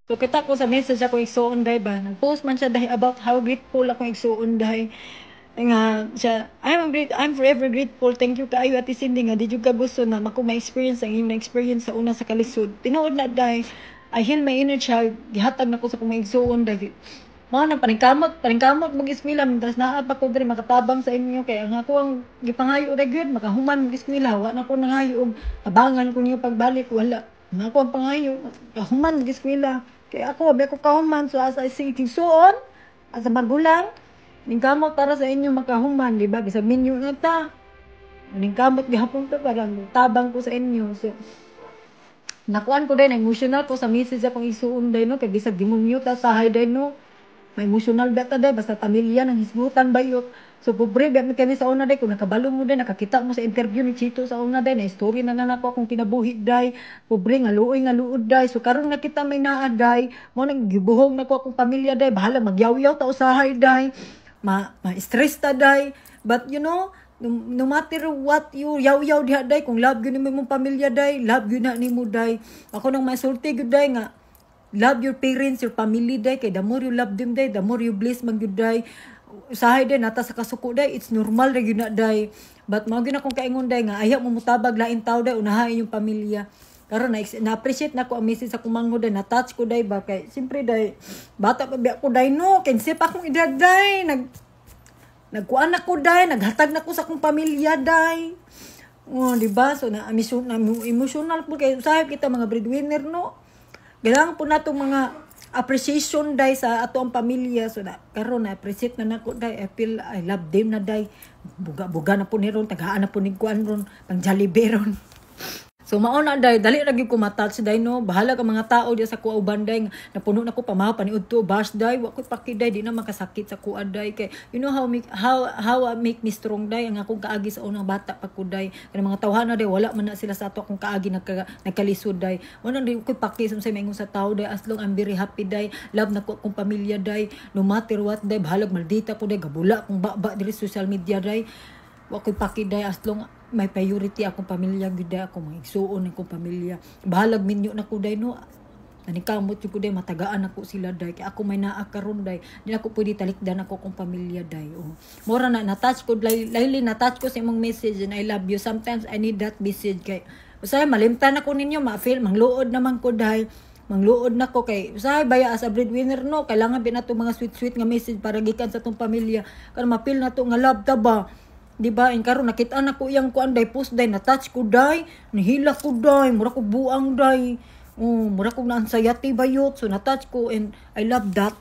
So kita ko sa message ako igsuon day ba. Nag-post man siya dahi about how grateful ako igsuon dahi. Nga siya, I'm forever grateful. Thank you kaayo Ate Cindy nga di jud ka gusto na mako ma-experience ang imong experience sa una sa kalisod. Tinuod na dahi. I heal my inner child. Gihatag nako sa kong maigsuon dahi. Mao nang paningkamot mag eskwela tas naa pa ko diri makatabang sa inyo kay ang ako ang gipangayo ra gyud makahuman mag eskwela wa na ko nangayo og tabangan ko niyo pagbalik wala. Nga ako ang pangayo kahuman mag eskwela. Kaya ako, abi ko kahuman, so as I say, tigsuon, as a magulang, ningkamot para sa inyo makahuman, di ba? Bisag minyo na ta. Ningkamot gihapon to, parang tabang ko sa inyo. So, nakuan ko din, emotional ko sa message akong isuon din, no? Kaya bisag di mo mute sa hay din, no? May emotional beta din, basta pamilya, nang hisgutan ba yun? So, pobre, biyak kami sa una day, kung nakabalo mo din, nakakita mo sa interview ni Chito sa una day, na story na nanako akong kinabuhi day, pobre, nga luod day. So, karon nakita may naa day, mo nang gibuhong na ko akong pamilya day, bahala, magyaw-yaw ta usahay day, ma-stress ta day. But, you know, no matter what you yaw-yaw diha day, kung love yun mo mong pamilya day, love yun na ni mo day. Ako nang masulti yun day nga, love your parents, your family day, kay the more you love them day, the more you bless man yun day. Usahay day, nata sa kasuko day, it's normal ray yun na day. But mga yun akong kaingon day nga, ayaw mo mutabag lain tao day, unahain yung pamilya. Karon na-appreciate na ko ang message sa kumango day, na-touch ko day ba, kay siyempre day, bata pa biya ko day no, kay sip akong edad day, nagkuan na ko day, naghatag na ko sa akong pamilya day. Oh, di ba? So na emotional po kay usahay kita mga breadwinner no. Kailangan po nato mga appreciation day sa ato ang pamilya. So na karon na appreciate na nako day. I feel I love them na day. Buga na po ni ron, tagaan na po ni kuan ron, pang Jollibee ron. So mao na day, dali ra gyud ko matouch day no. Bahala ka mga tao diya sa kuha uban day, napuno na ko pamahaw paniud to bash day, wa ko pakiday di na makasakit sa kuha day kay you know how make me strong day ang akong kaagi sa unang bata pa ko day. Kanang mga tawhana day wala man na sila sa ato akong kaagi nagkalisod day. Wala di ko paki sa maingon sa tao day as long I'm very happy day. Love na ko akong pamilya day. No matter what day, bahalag maldita ko day, gabula akong baba diri social media day. Wa ko paki day as long may priority akong pamilya gud ako mga igsuon akong pamilya bahalag minyo na ko day no nanikamot jud ko day matagaan ako sila day kay ako may naa karon day di ako pwede talikdan ako akong pamilya day oh mora na touch ko lately na touch ko sa imong message and I love you sometimes I need that message kay usay malimtan ako ninyo ma-feel mangluod naman ko day mangluod na ko kay usay baya as a breadwinner no kailangan binato mga sweet nga message para gikan sa tong pamilya kan ma-feel na to nga love ta ba. Di ba? Karon nakita na ko iyang kuan day post day na touch ko day, nahila ko day, mura ko buang day. Oh, mura ko na anxiety bayot so na touch ko and I love that.